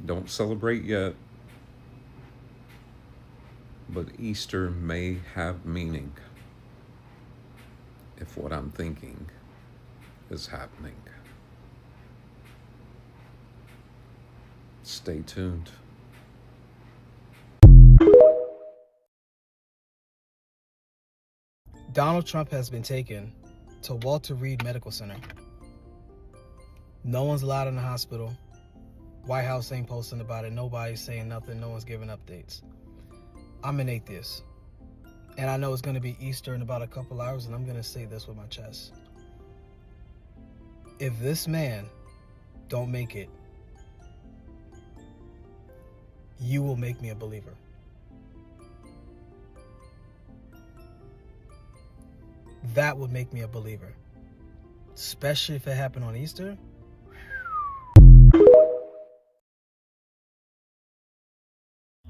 Don't celebrate yet, but Easter may have meaning if what I'm thinking is happening. Stay tuned. Donald Trump has been taken to Walter Reed Medical Center. No one's allowed in the hospital. White House ain't posting about it. Nobody's saying nothing. No one's giving updates. I'm an atheist. And I know it's going to be Easter in about a couple hours, and I'm going to say this with my chest. If this man don't make it, you will make me a believer. That would make me a believer. Especially if it happened on Easter.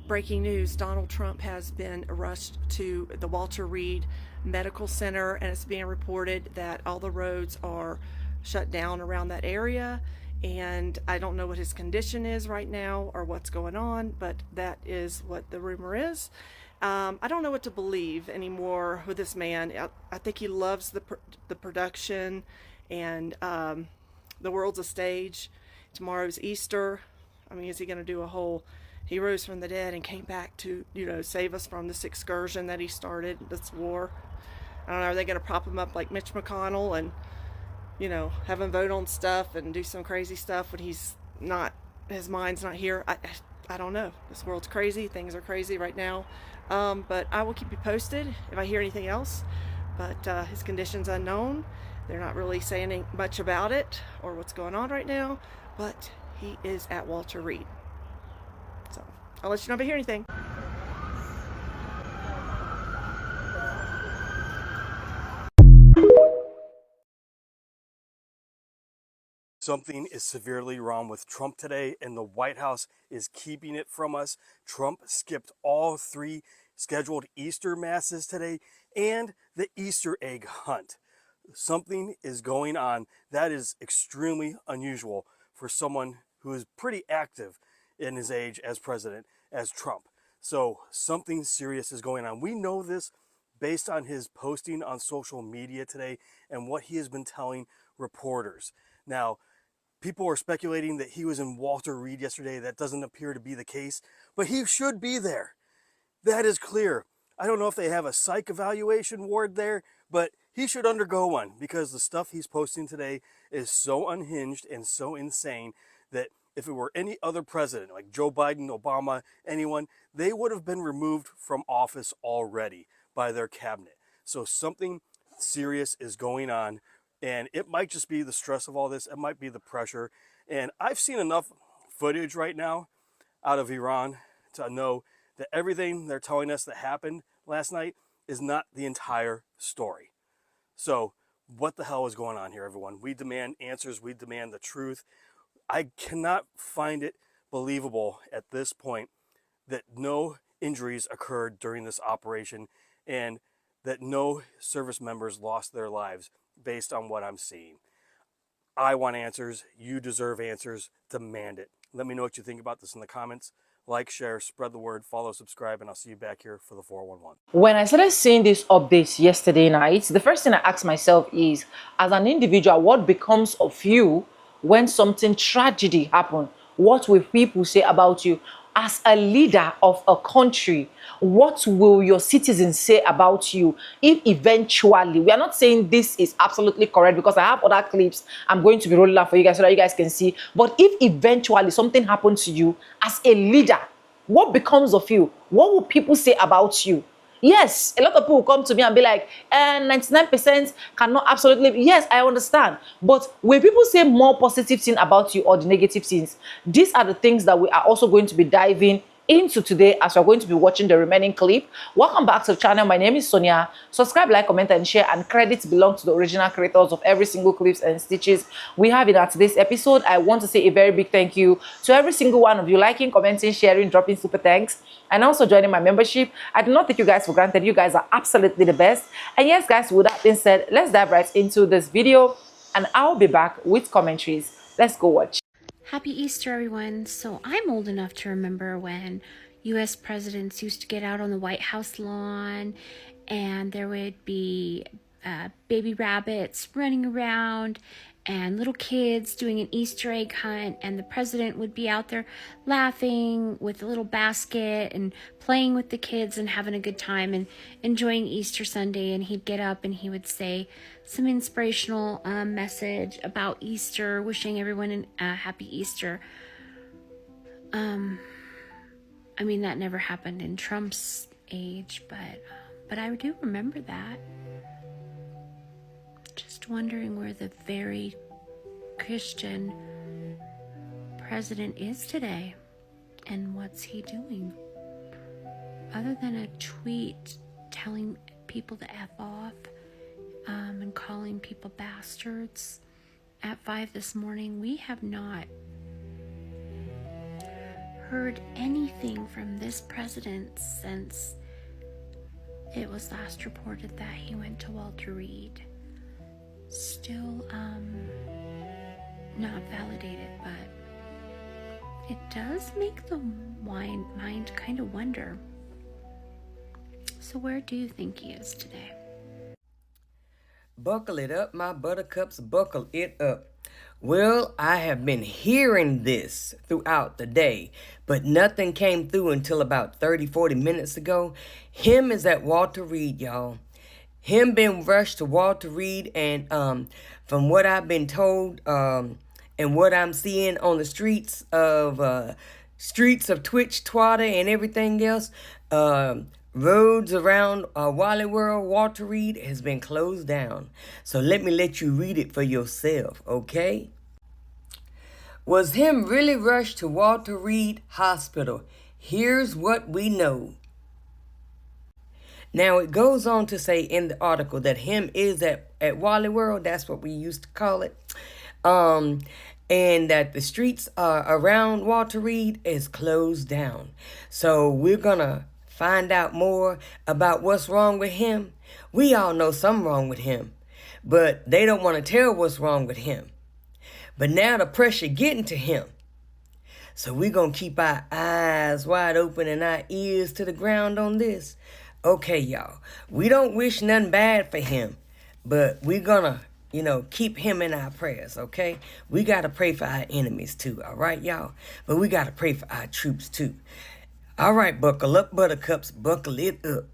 Breaking news, Donald Trump has been rushed to the Walter Reed Medical Center, and it's being reported that all the roads are shut down around that area. And I don't know what his condition is right now or what's going on, but that is what the rumor is. I don't know what to believe anymore with this man. I think he loves the production, and the world's a stage. Tomorrow's Easter. I mean, is he going to do a whole he rose from the dead and came back to, save us from this excursion that he started, this war? I don't know, are they going to prop him up like Mitch McConnell and, have him vote on stuff and do some crazy stuff when his mind's not here? I don't know. This world's crazy. Things are crazy right now. But I will keep you posted if I hear anything else. But his condition's unknown. They're not really saying much about it or what's going on right now. But he is at Walter Reed. So I'll let you know if I hear anything. Something is severely wrong with Trump today, and the White House is keeping it from us. Trump skipped all 3 scheduled Easter masses today and the Easter egg hunt. Something is going on that is extremely unusual for someone who is pretty active in his age as president, as Trump. So something serious is going on. We know this based on his posting on social media today and what he has been telling reporters. Now, people are speculating that he was in Walter Reed yesterday. That doesn't appear to be the case, but he should be there. That is clear. I don't know if they have a psych evaluation ward there, but he should undergo one, because the stuff he's posting today is so unhinged and so insane that if it were any other president, like Joe Biden, Obama, anyone, they would have been removed from office already by their cabinet. So something serious is going on. And it might just be the stress of all this. It might be the pressure. And I've seen enough footage right now out of Iran to know that everything they're telling us that happened last night is not the entire story. So what the hell is going on here, everyone? We demand answers. We demand the truth. I cannot find it believable at this point that no injuries occurred during this operation and that no service members lost their lives based on what I'm seeing. I want answers. You deserve answers. Demand it. Let me know what you think about this in the comments. Like, share, spread the word, follow, subscribe, and I'll see you back here for the 411. When I started seeing these updates yesterday night, the first thing I asked myself is, as an individual, what becomes of you when something tragedy happens? What will people say about you? As a leader of a country, what will your citizens say about you if eventually, we are not saying this is absolutely correct because I have other clips I'm going to be rolling out for you guys so that you guys can see, but if eventually something happens to you as a leader, what becomes of you? What will people say about you? Yes, a lot of people will come to me and be like, 99% cannot absolutely. Yes, I understand. But when people say more positive things about you or the negative things, these are the things that we are also going to be diving into today as we're going to be watching the remaining clip. Welcome back to the channel. My name is Sonia. Subscribe, like, comment, and share. And credits belong to the original creators of every single clips and stitches we have in our today's episode. I want to say a very big thank you to every single one of you liking, commenting, sharing, dropping super thanks, and also joining my membership. I do not take you guys for granted. You guys are absolutely the best. And yes, guys, with that being said, let's dive right into this video and I'll be back with commentaries. Let's go watch. Happy Easter, everyone. So I'm old enough to remember when U.S. presidents used to get out on the White House lawn and there would be baby rabbits running around and little kids doing an Easter egg hunt, and the president would be out there laughing with a little basket and playing with the kids and having a good time and enjoying Easter Sunday. And he'd get up and he would say some inspirational message about Easter, wishing everyone a happy Easter. I mean, that never happened in Trump's age, but I do remember that. Just wondering where the very Christian president is today and what's he doing. Other than a tweet telling people to F off and calling people bastards at 5 this morning, we have not heard anything from this president since it was last reported that he went to Walter Reed. Still not validated, but it does make the mind kind of wonder. So where do you think he is today? Buckle it up, my buttercups, buckle it up. Well, I have been hearing this throughout the day, but nothing came through until about 30-40 minutes ago. Him is at Walter Reed, y'all. Him been rushed to Walter Reed, and from what I've been told and what I'm seeing on the streets of Twitch, Twitter, and everything else, roads around Wally World, Walter Reed has been closed down. So let me let you read it for yourself, okay? Was him really rushed to Walter Reed Hospital? Here's what we know. Now, it goes on to say in the article that him is at Wally World. That's what we used to call it. And that the streets around Walter Reed is closed down. So we're going to find out more about what's wrong with him. We all know something wrong with him, but they don't want to tell what's wrong with him. But now the pressure getting to him. So we're going to keep our eyes wide open and our ears to the ground on this. Okay, y'all, we don't wish nothing bad for him, but we're gonna, keep him in our prayers, okay? We gotta pray for our enemies too, all right, y'all? But we gotta pray for our troops too. All right, buckle up, buttercups, buckle it up.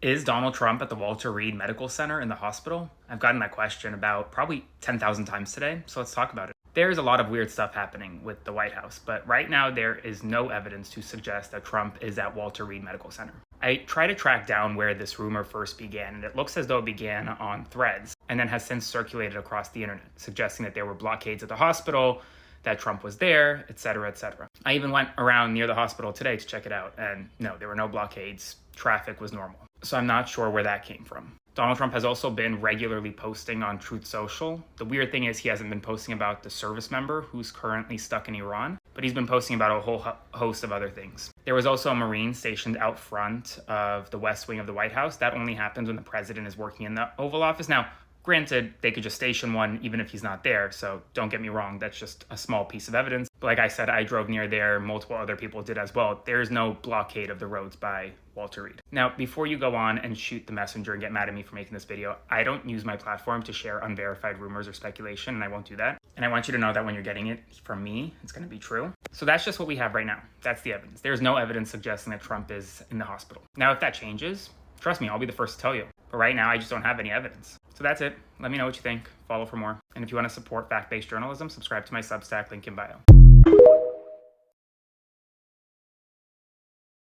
Is Donald Trump at the Walter Reed Medical Center in the hospital? I've gotten that question about probably 10,000 times today, so let's talk about it. There's a lot of weird stuff happening with the White House, but right now there is no evidence to suggest that Trump is at Walter Reed Medical Center. I try to track down where this rumor first began, and it looks as though it began on Threads and then has since circulated across the internet, suggesting that there were blockades at the hospital, that Trump was there, etc., etc. I even went around near the hospital today to check it out, and no, there were no blockades. Traffic was normal. So I'm not sure where that came from. Donald Trump has also been regularly posting on Truth Social. The weird thing is he hasn't been posting about the service member who's currently stuck in Iran, but he's been posting about a whole host of other things. There was also a Marine stationed out front of the West Wing of the White House. That only happens when the president is working in the Oval Office. Now, granted, they could just station one even if he's not there, so don't get me wrong, that's just a small piece of evidence. But like I said, I drove near there, multiple other people did as well. There's no blockade of the roads by Walter Reed. Now, before you go on and shoot the messenger and get mad at me for making this video, I don't use my platform to share unverified rumors or speculation, and I won't do that. And I want you to know that when you're getting it from me, it's going to be true. So that's just what we have right now. That's the evidence. There's no evidence suggesting that Trump is in the hospital. Now, if that changes, trust me, I'll be the first to tell you. But right now, I just don't have any evidence. So that's it. Let me know what you think. Follow for more. And if you want to support fact-based journalism, subscribe to my Substack, link in bio.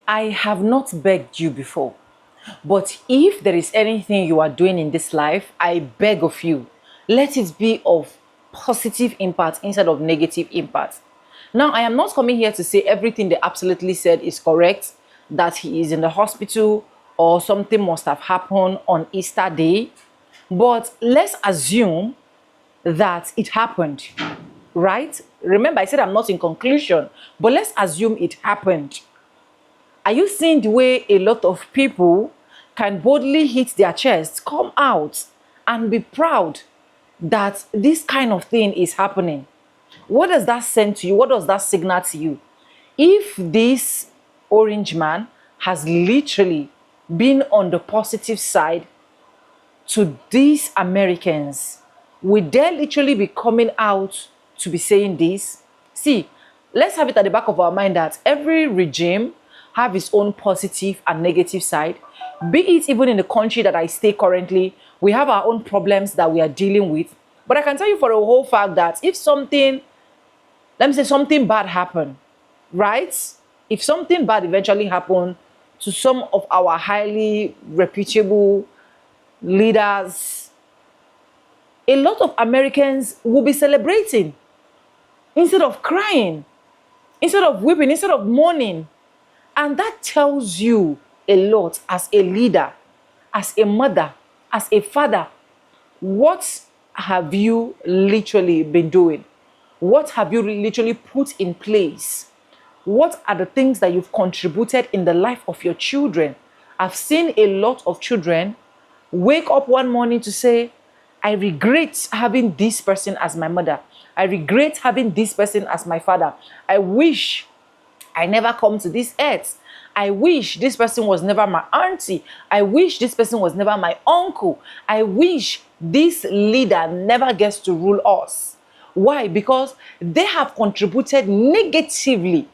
I have not begged you before, but if there is anything you are doing in this life, I beg of you, let it be of positive impact instead of negative impact. Now, I am not coming here to say everything they absolutely said is correct, that he is in the hospital or something must have happened on Easter Day, but let's assume that it happened, right? Remember, I said I'm not in conclusion, but let's assume it happened. Are you seeing the way a lot of people can boldly hit their chests, come out and be proud that this kind of thing is happening, what does that send to you? What does that signal to you? If this orange man has literally been on the positive side to these Americans, would they literally be coming out to be saying this? See, let's have it at the back of our mind that every regime have its own positive and negative side. Be it even in the country that I stay currently, we have our own problems that we are dealing with. But I can tell you for a whole fact that if something, let me say something bad happened, right? If something bad eventually happened to some of our highly reputable leaders, a lot of Americans will be celebrating instead of crying, instead of weeping, instead of mourning. And that tells you a lot as a leader, as a mother, as a father. What have you literally been doing? What have you literally put in place? What are the things that you've contributed in the life of your children? I've seen a lot of children wake up one morning to say, I regret having this person as my mother. I regret having this person as my father. I wish I never come to this earth. I wish this person was never my auntie. I wish this person was never my uncle. I wish this leader never gets to rule us. Why? Because they have contributed negatively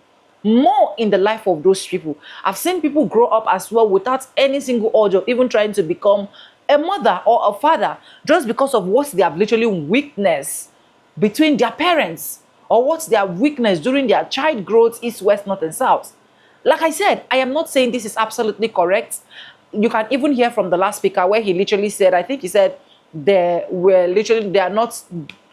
more in the life of those people. I've seen people grow up as well without any single urge of even trying to become a mother or a father just because of what they have literally witnessed between their parents or what their weakness during their child growth, east, west, north, and south. Like I said, I am not saying this is absolutely correct. You can even hear from the last speaker where he literally said, I think he said they are not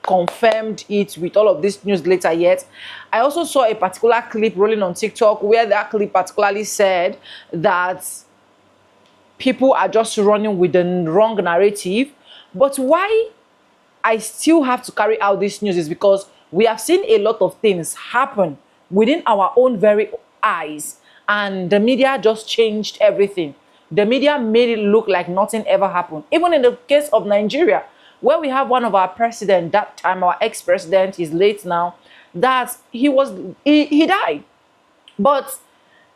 confirmed it with all of this news later yet. I also saw a particular clip rolling on TikTok where that clip particularly said that people are just running with the wrong narrative. But why I still have to carry out this news is because we have seen a lot of things happen within our own very eyes, and the media just changed everything. The media made it look like nothing ever happened. Even in the case of Nigeria, where we have one of our president, that time our ex-president, is late now, that he died. But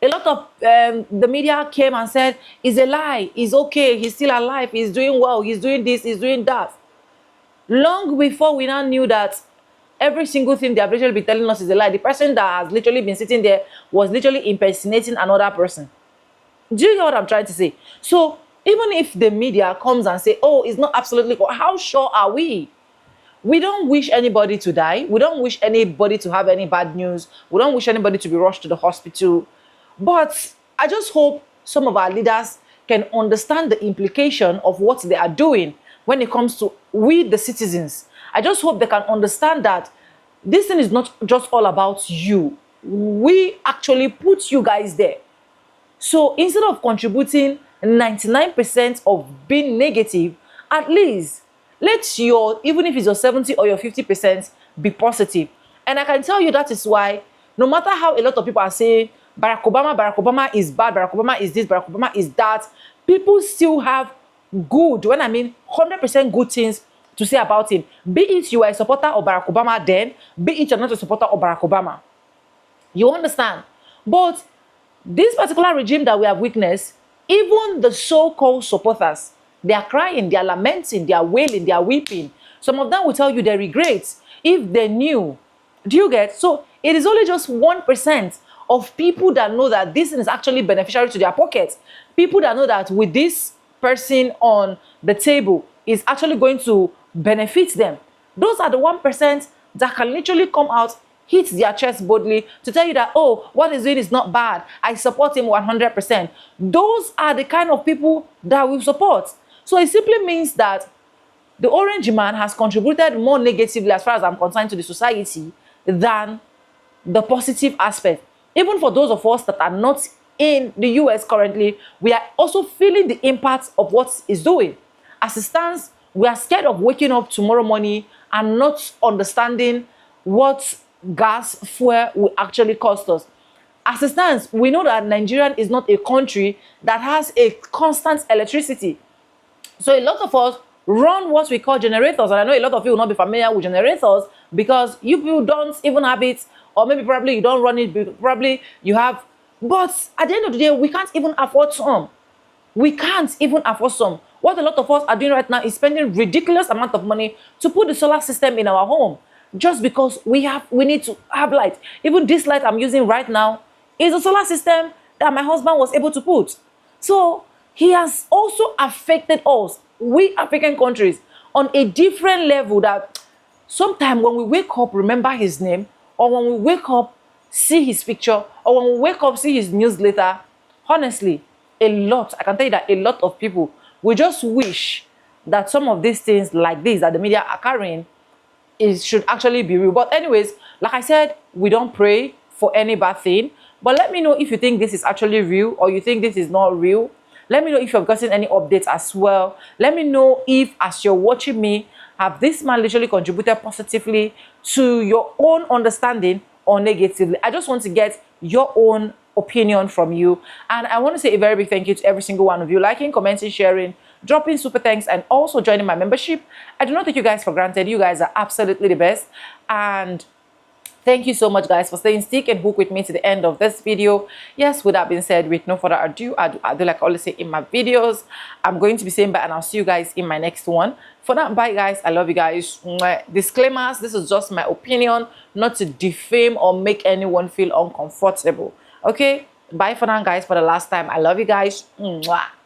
a lot of the media came and said, it's a lie, he's okay, he's still alive, he's doing well, he's doing this, he's doing that. Long before we now knew that every single thing they have literally been telling us is a lie. The person that has literally been sitting there was literally impersonating another person. Do you get what I'm trying to say? So even if the media comes and say, oh, it's not absolutely, how sure are we? We don't wish anybody to die. We don't wish anybody to have any bad news. We don't wish anybody to be rushed to the hospital. But I just hope some of our leaders can understand the implication of what they are doing when it comes to we, the citizens. I just hope they can understand that this thing is not just all about you. We actually put you guys there. So instead of contributing 99% of being negative, at least let your, even if it's your 70 or your 50%, be positive. And I can tell you that is why, no matter how a lot of people are saying, Barack Obama is bad, Barack Obama is this, Barack Obama is that, people still have good, when I mean 100% good things to say about him. Be it you are a supporter of Barack Obama then, be it you're not a supporter of Barack Obama. You understand? But this particular regime that we have witnessed, even the so-called supporters, they are crying, they are lamenting, they are wailing, they are weeping. Some of them will tell you they regret if they knew. Do you get? So it is only just 1% of people that know that this is actually beneficial to their pockets. People that know that with this person on the table is actually going to benefit them. Those are the 1% that can literally come out, hit their chest boldly to tell you that, oh, what he's doing is not bad, I support him 100%. Those are the kind of people that we support. So it simply means that the orange man has contributed more negatively, as far as I'm concerned, to the society than the positive aspect. Even for those of us that are not in the US currently, we are also feeling the impact of what he's doing. As it stands, we are scared of waking up tomorrow morning and not understanding what gas fuel will actually cost us. As it stands, we know that Nigeria is not a country that has a constant electricity. So a lot of us run what we call generators. And I know a lot of you will not be familiar with generators because you people don't even have it, or maybe probably you don't run it, probably you have. But at the end of the day, we can't even afford some. We can't even afford some. What a lot of us are doing right now is spending ridiculous amount of money to put the solar system in our home, just because we need to have light. Even this light I'm using right now is a solar system that my husband was able to put. So he has also affected us, we African countries, on a different level that sometimes when we wake up, remember his name, or when we wake up, see his picture, or when we wake up, see his newsletter. Honestly, I can tell you that a lot of people will just wish that some of these things like this that the media are carrying should actually be real. But anyways, like I said, we don't pray for any bad thing. But let me know if you think this is actually real or you think this is not real. Let me know if you've gotten any updates as well. Let me know if, as you're watching me, have this man literally contributed positively to your own understanding or negatively. I just want to get your own opinion from you. And I want to say a very big thank you to every single one of you liking, commenting, sharing, dropping super thanks, and also joining my membership. I do not take you guys for granted. You guys are absolutely the best. And thank you so much, guys, for staying stick and hook with me to the end of this video. Yes, with that being said, with no further ado, I do like I always say in my videos, I'm going to be saying bye, and I'll see you guys in my next one. For now, bye, guys. I love you guys. Disclaimers, this is just my opinion, not to defame or make anyone feel uncomfortable. Okay? Bye for now, guys, for the last time. I love you guys. Mwah.